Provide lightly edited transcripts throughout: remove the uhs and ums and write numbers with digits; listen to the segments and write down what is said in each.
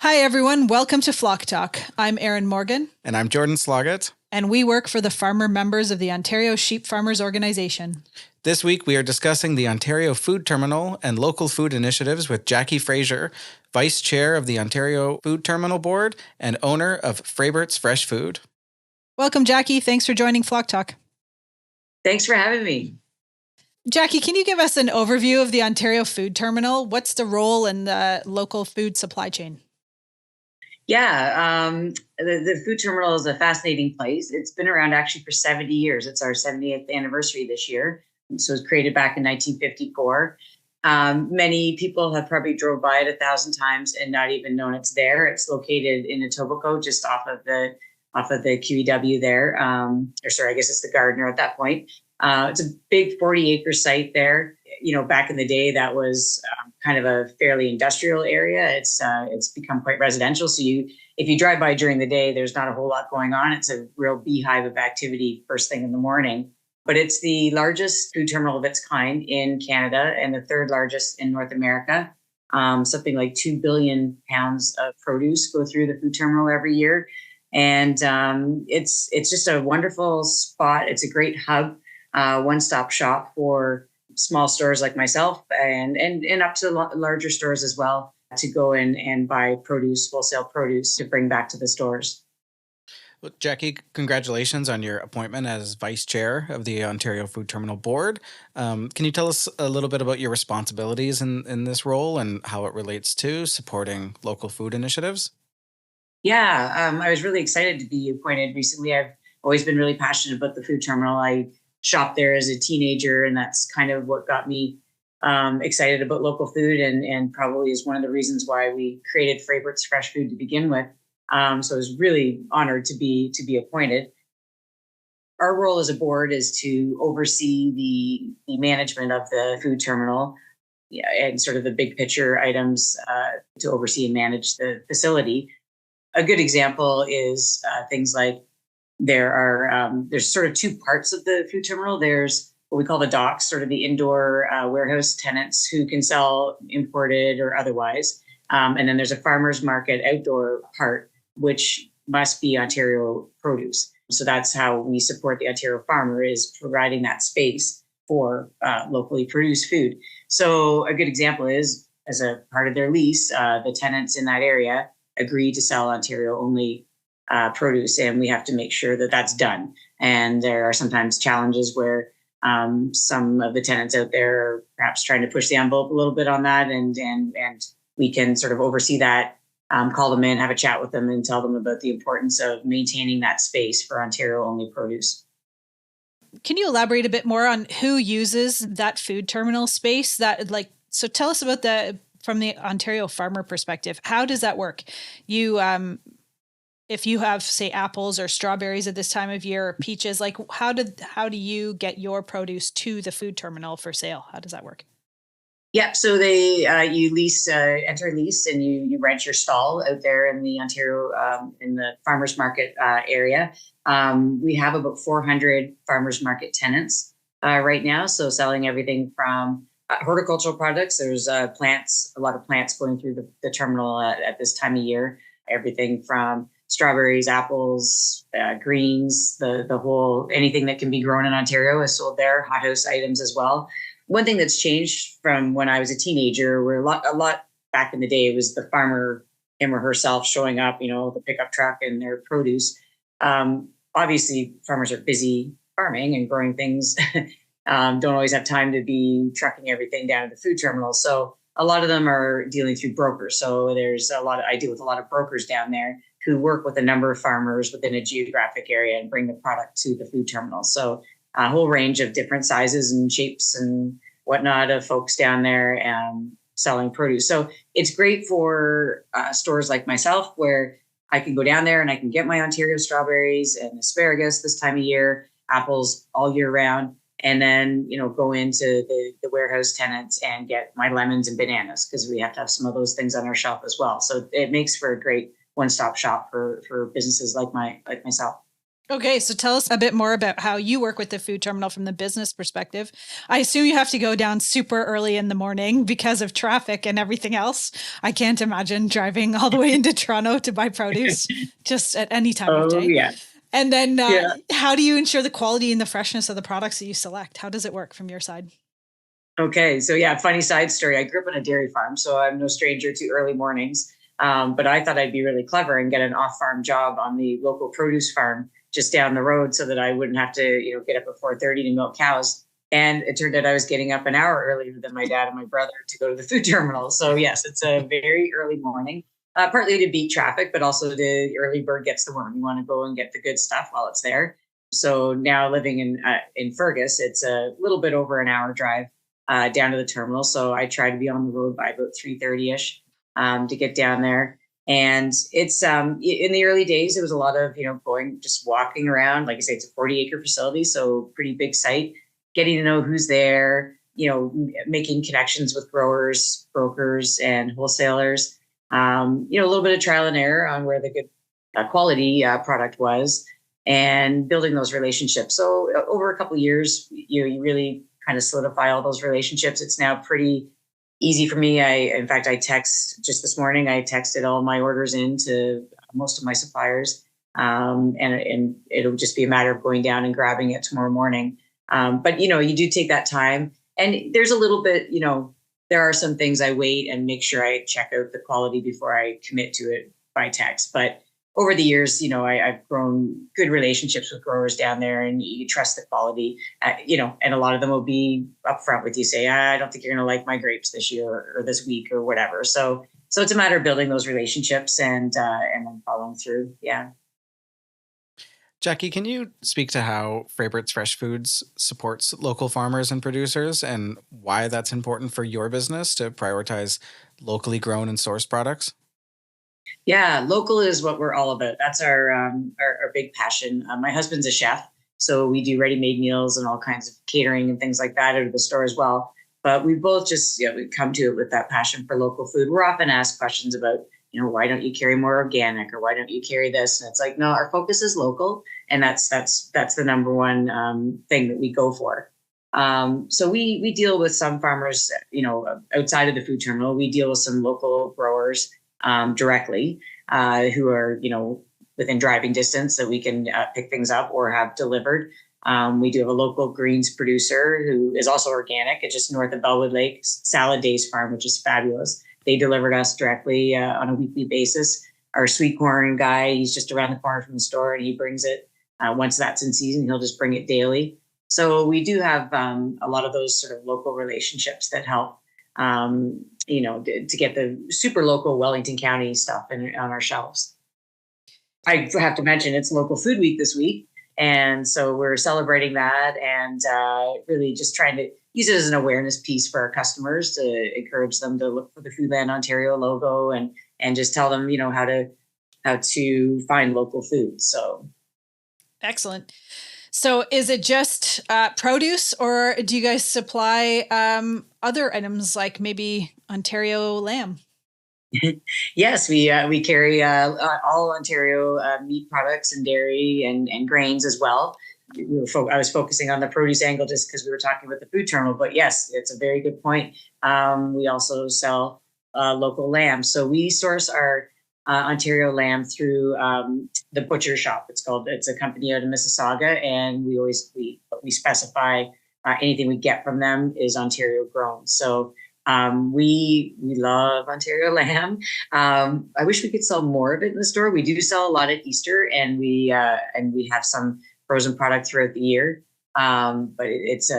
Hi, everyone. Welcome to Flock Talk. I'm Erin Morgan. And I'm Jordan Sloggett. And we work for the farmer members of the Ontario Sheep Farmers Organization. This week, we are discussing the Ontario Food Terminal and local food initiatives with Jackie Fraser, Vice Chair of the Ontario Food Terminal Board and owner of Freybert's Fresh Food. Welcome, Jackie. Thanks for joining Flock Talk. Thanks for having me. Jackie, can you give us an overview of the Ontario Food Terminal? What's the role in the local food supply chain? Yeah, the food terminal is a fascinating place. It's been around actually for 70 years. It's our 70th anniversary this year. So it was created back in 1954. Many people have probably drove by it 1,000 times and not even known it's there. It's located in Etobicoke, just off of the QEW there. Or sorry, I guess it's the Gardner at that point. It's a big 40-acre site there. You know, back in the day, that was kind of a fairly industrial area. It's become quite residential. So if you drive by during the day, there's not a whole lot going on. It's a real beehive of activity first thing in the morning. But it's the largest food terminal of its kind in Canada and the third largest in North America. Something like 2 billion pounds of produce go through the food terminal every year. And it's just a wonderful spot. It's a great hub, one-stop shop for small stores like myself and up to larger stores as well to go in and buy produce, wholesale produce to bring back to the stores. Well, Jackie, congratulations on your appointment as Vice Chair of the Ontario Food Terminal Board. Can you tell us a little bit about your responsibilities in this role and how it relates to supporting local food initiatives? Yeah, I was really excited to be appointed recently. I've always been really passionate about the food terminal. I shopped there as a teenager, and that's kind of what got me excited about local food and probably is one of the reasons why we created Freybert's Fresh Food to begin with. So I was really honored to be appointed. Our role as a board is to oversee the management of the food terminal, and sort of the big picture items to oversee and manage the facility. A good example is things like there's sort of two parts of the food terminal. There's what we call the docks, sort of the indoor warehouse tenants who can sell imported or otherwise. And then there's a farmer's market outdoor part, which must be Ontario produce. So that's how we support the Ontario farmer, is providing that space for locally produced food. So a good example is, as a part of their lease, the tenants in that area agree to sell Ontario only produce, and we have to make sure that that's done. And there are sometimes challenges where some of the tenants out there are perhaps trying to push the envelope a little bit on that, and we can sort of oversee that, call them in, have a chat with them, and tell them about the importance of maintaining that space for Ontario only produce. Can you elaborate a bit more on who uses that food terminal space? So tell us about from the Ontario farmer perspective. How does that work? If you have, say, apples or strawberries at this time of year, or peaches, like how do you get your produce to the food terminal for sale? How does that work? Yeah, so you enter a lease, and you rent your stall out there in the Ontario in the farmers market area. We have about 400 farmers market tenants right now, so selling everything from horticultural products. There's a lot of plants going through the terminal at this time of year. Everything from strawberries, apples, greens, the whole, anything that can be grown in Ontario is sold there. Hothouse items as well. One thing that's changed from when I was a teenager, where a lot back in the day, was the farmer, him or herself, showing up, the pickup truck and their produce. Obviously, farmers are busy farming and growing things. Don't always have time to be trucking everything down to the food terminal. So a lot of them are dealing through brokers. So I deal with a lot of brokers down there who work with a number of farmers within a geographic area and bring the product to the food terminal. So a whole range of different sizes and shapes and whatnot of folks down there selling produce. So it's great for stores like myself, where I can go down there and I can get my Ontario strawberries and asparagus this time of year, apples all year round, and then, go into the warehouse tenants and get my lemons and bananas, because we have to have some of those things on our shelf as well. So it makes for a great one-stop shop for businesses like myself. Okay, so tell us a bit more about how you work with the food terminal from the business perspective. I assume you have to go down super early in the morning because of traffic and everything else. I can't imagine driving all the way into Toronto to buy produce just at any time of Oh day. yeah. And then Yeah. how do you ensure the quality and the freshness of the products that you select? How does it work from your side? Okay, so yeah, funny side story. I grew up on a dairy farm, so I'm no stranger to early mornings. But I thought I'd be really clever and get an off-farm job on the local produce farm just down the road, so that I wouldn't have to, get up at 4:30 to milk cows. And it turned out I was getting up an hour earlier than my dad and my brother to go to the food terminal. So yes, it's a very early morning, partly to beat traffic, but also the early bird gets the worm. You want to go and get the good stuff while it's there. So now living in Fergus, it's a little bit over an hour drive down to the terminal. So I try to be on the road by about 3:30 ish to get down there. And it's in the early days, it was a lot of going just walking around. Like I say, it's a 40-acre facility, so pretty big site. Getting to know who's there, making connections with growers, brokers, and wholesalers. A little bit of trial and error on where the good quality product was, and building those relationships. So over a couple of years, you really kind of solidify all those relationships. It's now pretty easy for me. In fact, I text just this morning. I texted all my orders in to most of my suppliers, and it'll just be a matter of going down and grabbing it tomorrow morning. But you do take that time, and there's a little bit. There are some things I wait and make sure I check out the quality before I commit to it by text. But over the years, I've grown good relationships with growers down there, and you trust the quality, and a lot of them will be upfront with you, say, I don't think you're going to like my grapes this year or this week or whatever. So it's a matter of building those relationships and then following through. Yeah. Jackie, can you speak to how Frabert's Fresh Foods supports local farmers and producers and why that's important for your business to prioritize locally grown and sourced products? Yeah, local is what we're all about. That's our big passion. My husband's a chef, so we do ready-made meals and all kinds of catering and things like that out of the store as well. But we both just we come to it with that passion for local food. We're often asked questions about why don't you carry more organic, or why don't you carry this? And it's like, no, our focus is local, and that's the number one thing that we go for. So we deal with some farmers, outside of the food terminal. We deal with some local growers directly, who are, within driving distance that we can pick things up or have delivered. We do have a local greens producer who is also organic. It's just north of Bellwood Lake, Salad Days Farm, which is fabulous. They delivered us directly on a weekly basis. Our sweet corn guy, he's just around the corner from the store, and he brings it once that's in season. He'll just bring it daily. So we do have a lot of those sort of local relationships that help to get the super local Wellington County stuff on our shelves. I have to mention it's Local Food Week this week. And so we're celebrating that, and really just trying to use it as an awareness piece for our customers to encourage them to look for the Foodland Ontario logo, and just tell them, how to find local food. So Excellent. So is it just produce, or do you guys supply other items like maybe Ontario lamb? yes, we carry all Ontario meat products and dairy and grains as well. I was focusing on the produce angle just because we were talking about the food terminal, but yes, it's a very good point. We also sell local lamb, so we source our Ontario lamb through the butcher shop. It's a company out of Mississauga, and we specify anything we get from them is Ontario grown. So we love Ontario lamb. I wish we could sell more of it in the store. We do sell a lot at Easter, and we have some frozen product throughout the year. But it's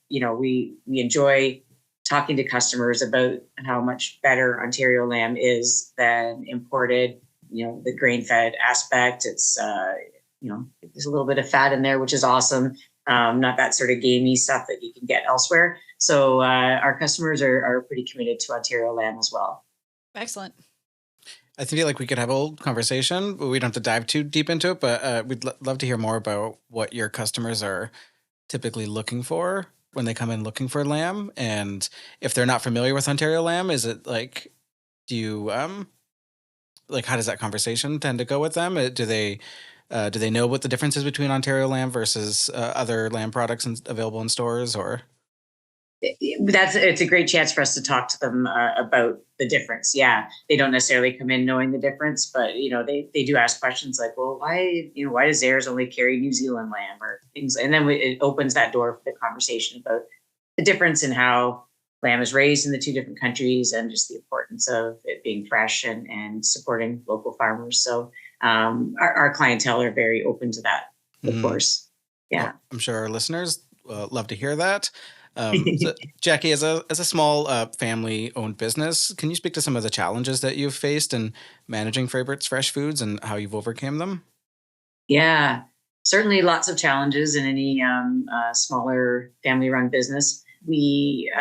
we enjoy talking to customers about how much better Ontario lamb is than imported. The grain fed aspect. It's there's a little bit of fat in there, which is awesome. Not that sort of gamey stuff that you can get elsewhere. So our customers are pretty committed to Ontario lamb as well. Excellent. I feel like we could have a whole conversation, but we don't have to dive too deep into it. But we'd love to hear more about what your customers are typically looking for when they come in looking for lamb. And if they're not familiar with Ontario lamb, is it like, do you, how does that conversation tend to go with them? Do they Do they know what the difference is between Ontario lamb versus other lamb products available in stores? Or It's a great chance for us to talk to them about the difference. Yeah, they don't necessarily come in knowing the difference, but they do ask questions like, well, why does theirs only carry New Zealand lamb or things, and then it opens that door for the conversation about the difference in how lamb is raised in the two different countries, and just the importance of it being fresh and supporting local farmers. So our clientele are very open to that, of Mhm. course. Yeah. Well, I'm sure our listeners love to hear that. So Jackie, as a small family owned business, can you speak to some of the challenges that you've faced in managing Favorite's fresh foods and how you've overcame them? Yeah, certainly lots of challenges in any smaller family-run business. We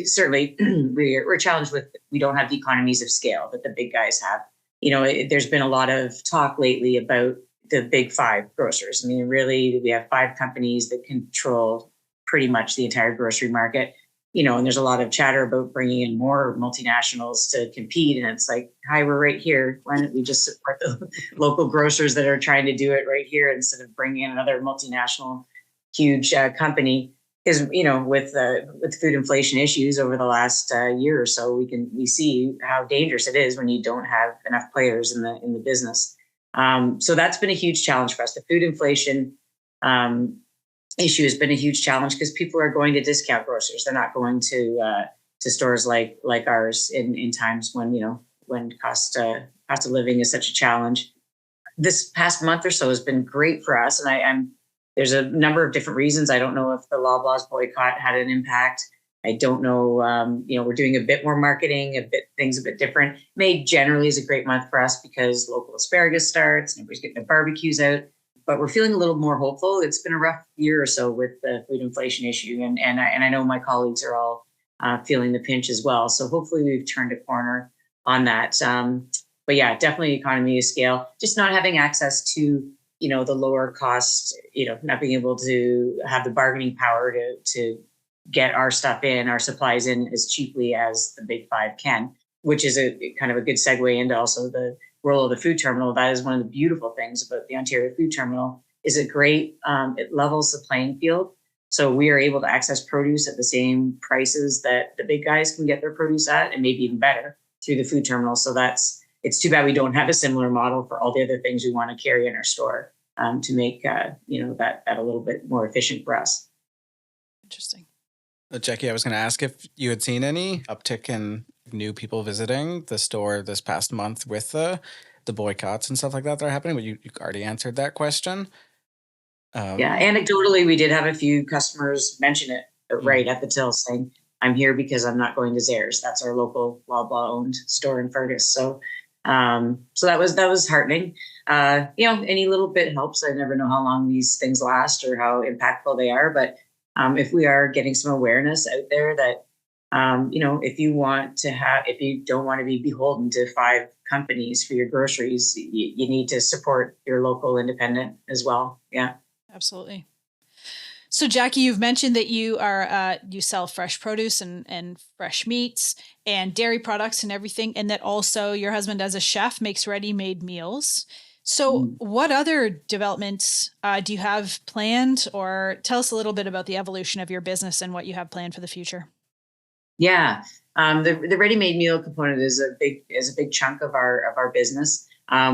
certainly we're challenged with, we don't have the economies of scale that the big guys have. There's been a lot of talk lately about the big five grocers. I mean, really, we have five companies that control pretty much the entire grocery market. And there's a lot of chatter about bringing in more multinationals to compete. And it's like, hi, we're right here. Why don't we just support the local grocers that are trying to do it right here instead of bringing in another multinational, huge company? Because with food inflation issues over the last year or so, we see how dangerous it is when you don't have enough players in the business. So that's been a huge challenge for us. The food inflation issue has been a huge challenge because people are going to discount grocers. They're not going to stores like ours in times when cost of living is such a challenge. This past month or so has been great for us, and I'm there's a number of different reasons. I don't know if the Loblaws boycott had an impact. I don't know. We're doing a bit more marketing, things a bit different. May generally is a great month for us because local asparagus starts and everybody's getting their barbecues out. But we're feeling a little more hopeful. It's been a rough year or so with the food inflation issue, and I know my colleagues are all feeling the pinch as well. So hopefully we've turned a corner on that. But yeah, definitely economy of scale. Just not having access to the lower cost, not being able to have the bargaining power to get our stuff in, our supplies in as cheaply as the big five can, which is a kind of a good segue into also the role of the food terminal. That is one of the beautiful things about the Ontario Food Terminal. Is it great? It levels the playing field. So we are able to access produce at the same prices that the big guys can get their produce at, and maybe even better through the food terminal. So it's too bad we don't have a similar model for all the other things we want to carry in our store to make that a little bit more efficient for us. Interesting. Jackie, I was going to ask if you had seen any uptick in new people visiting the store this past month with the boycotts and stuff like that are happening, but you already answered that question. Yeah, anecdotally, we did have a few customers mention it right at the till, saying, "I'm here because I'm not going to Zehrs." That's our local Loblaw-owned store in Fergus. So that was heartening. Any little bit helps. I never know how long these things last or how impactful they are, but if we are getting some awareness out there that, if you don't want to be beholden to five companies for your groceries, you need to support your local independent as well. Yeah. Absolutely. So, Jackie, you've mentioned that you sell fresh produce and fresh meats and dairy products and everything, and that also your husband, as a chef, makes ready-made meals. So, what other developments do you have planned, or tell us a little bit about the evolution of your business and what you have planned for the future? Yeah. The ready-made meal component is a big chunk of our business.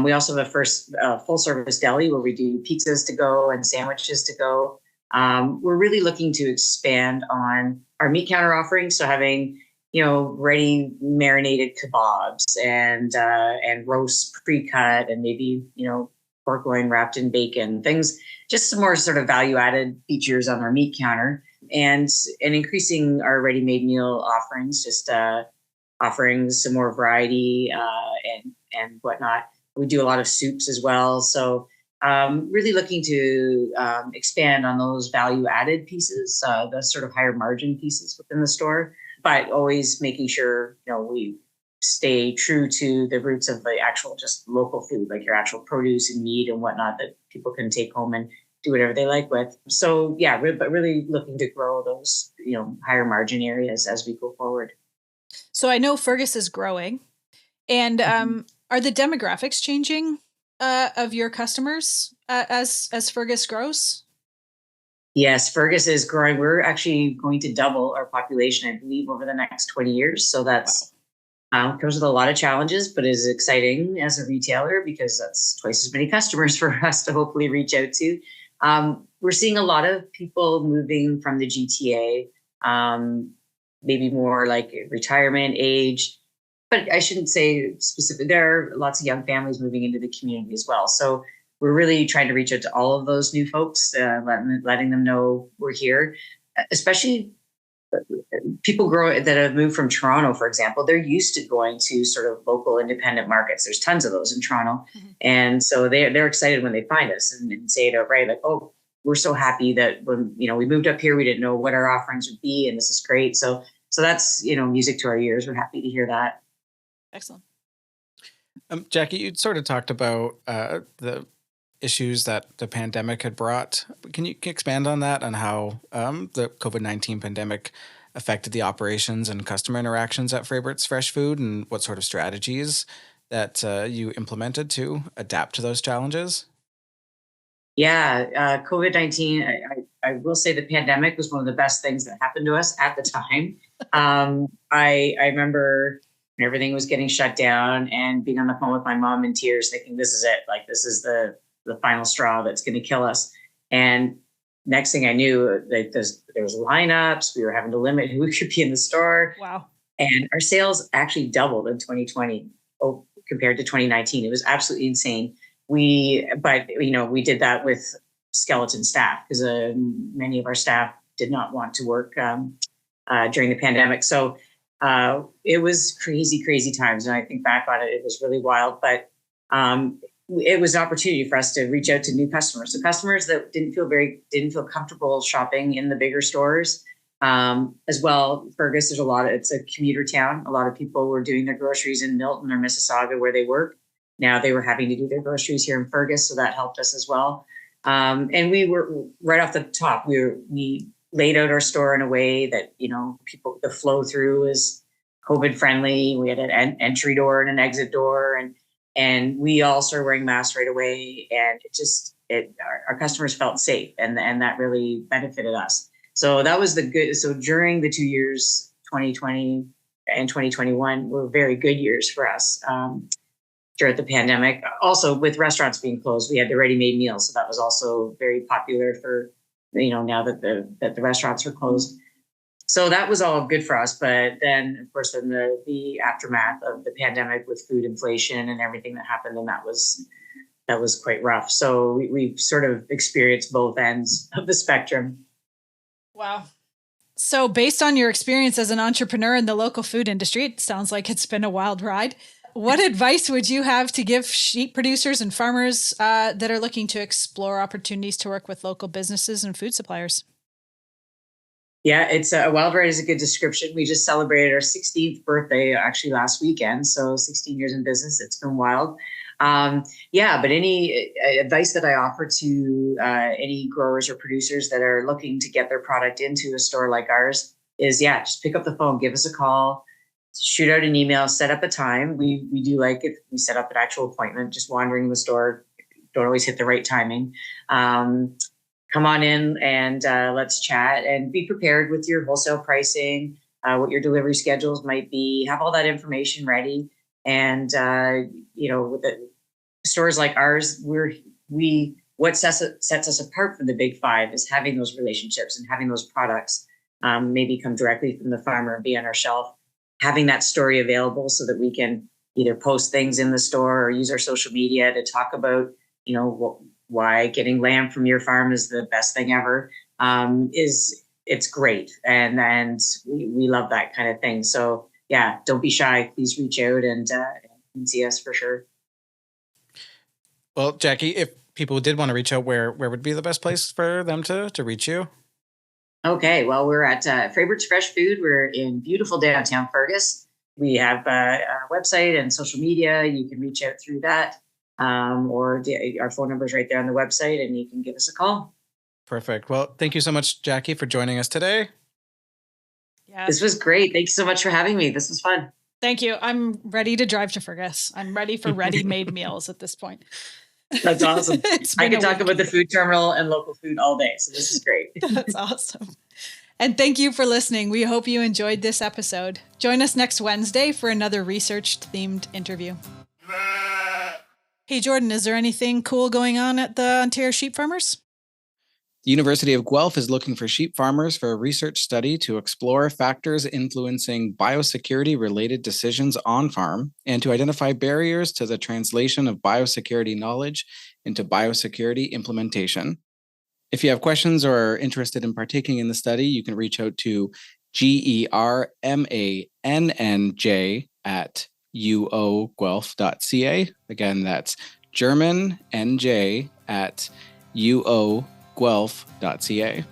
We also have a first full service deli where we do pizzas to go and sandwiches to go. We're really looking to expand on our meat counter offerings. So having, ready marinated kebabs and roast pre-cut, and maybe, pork loin wrapped in bacon, things, just some more sort of value added features on our meat counter, and increasing our ready-made meal offerings, just offering some more variety and whatnot. We do a lot of soups as well. So really looking to expand on those value-added pieces, the sort of higher margin pieces within the store, but always making sure we stay true to the roots of the actual just local food, like your actual produce and meat and whatnot that people can take home and do whatever they like with. So yeah, but really looking to grow those higher margin areas as we go forward. So, I know Fergus is growing, and are the demographics changing? of your customers as Fergus grows? Yes, Fergus is growing. We're actually going to double our population, I believe, over the next 20 years. So Wow. that's comes with a lot of challenges, but is exciting as a retailer because that's twice as many customers for us to hopefully reach out to. We're seeing a lot of people moving from the GTA, maybe more like retirement age, but I shouldn't say specific. There are lots of young families moving into the community as well. So we're really trying to reach out to all of those new folks, letting them know we're here, especially people that have moved from Toronto, for example. They're used to going to sort of local independent markets. There's tons of those in Toronto. Mm-hmm. And so they're excited when they find us and say it outright, like, oh, we're so happy that when, we moved up here, we didn't know what our offerings would be. And this is great. So that's, music to our ears. We're happy to hear that. Excellent. Jackie, you sort of talked about the issues that the pandemic had brought. Can you expand on that, on how the COVID-19 pandemic affected the operations and customer interactions at Freybert's Fresh Food, and what sort of strategies that you implemented to adapt to those challenges? Yeah, COVID-19, I will say the pandemic was one of the best things that happened to us at the time. I remember when everything was getting shut down and being on the phone with my mom in tears, thinking, this is it. Like, this is the final straw that's going to kill us. And next thing I knew, like, there was lineups. We were having to limit who could be in the store. Wow. And our sales actually doubled in 2020 compared to 2019. It was absolutely insane. But we did that with skeleton staff because many of our staff did not want to work during the pandemic. So it was crazy times. And I think back on it, it was really wild. But it was an opportunity for us to reach out to new customers. So customers that didn't feel comfortable shopping in the bigger stores. As well, Fergus, it's a commuter town. A lot of people were doing their groceries in Milton or Mississauga where they work. Now they were having to do their groceries here in Fergus, so that helped us as well. And we were right off the top. We laid out our store in a way that the flow through is COVID friendly. We had an entry door and an exit door, and we all started wearing masks right away. And our customers felt safe, and that really benefited us. So that was the good. So during the 2 years, 2020 and 2021, were very good years for us. During the pandemic, also with restaurants being closed, we had the ready-made meals, so that was also very popular for now that the restaurants are closed. So that was all good for us. But then, of course, the aftermath of the pandemic with food inflation and everything that happened, and that was quite rough. So we've sort of experienced both ends of the spectrum. Wow. So based on your experience as an entrepreneur in the local food industry, it sounds like it's been a wild ride. What advice would you have to give sheep producers and farmers that are looking to explore opportunities to work with local businesses and food suppliers? Yeah, it's a wild ride is a good description. We just celebrated our 16th birthday actually last weekend. So 16 years in business, it's been wild. But any advice that I offer to any growers or producers that are looking to get their product into a store like ours is, just pick up the phone, give us a call, shoot out an email, set up a time. We do like if we set up an actual appointment. Just wandering the store, don't always hit the right timing. Come on in and let's chat, and be prepared with your wholesale pricing, what your delivery schedules might be. Have all that information ready. And with the stores like ours, what sets us apart from the big five is having those relationships and having those products maybe come directly from the farmer and be on our shelf. Having that story available so that we can either post things in the store or use our social media to talk about, why getting lamb from your farm is the best thing ever. It's great. And we love that kind of thing. So don't be shy. Please reach out and see us for sure. Well, Jackie, if people did want to reach out, where would be the best place for them to reach you? Okay, well, we're at Freybert's Fresh Food. We're in beautiful downtown Fergus. We have a website and social media. You can reach out through that, or our phone number is right there on the website, and you can give us a call. Perfect. Well, thank you so much, Jackie, for joining us today. Yeah, this was great. Thanks so much for having me. This was fun. Thank you. I'm ready to drive to Fergus. I'm ready for ready-made meals at this point. That's awesome. It's I been could a talk week. about the food terminal and local food all day. So this is great. That's awesome. And thank you for listening. We hope you enjoyed this episode. Join us next Wednesday for another research-themed interview. Hey, Jordan, is there anything cool going on at the Ontario Sheep Farmers? The University of Guelph is looking for sheep farmers for a research study to explore factors influencing biosecurity-related decisions on farm and to identify barriers to the translation of biosecurity knowledge into biosecurity implementation. If you have questions or are interested in partaking in the study, you can reach out to germannj@uoguelph.ca. Again, that's germannj@uoguelph.ca.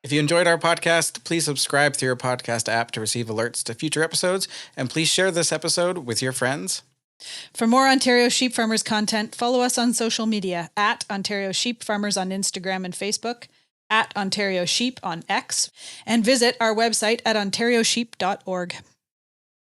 If you enjoyed our podcast, please subscribe through your podcast app to receive alerts to future episodes, and please share this episode with your friends. For more Ontario Sheep Farmers content, follow us on social media at Ontario Sheep Farmers on Instagram and Facebook, at Ontario Sheep on X, and visit our website at ontariosheep.org.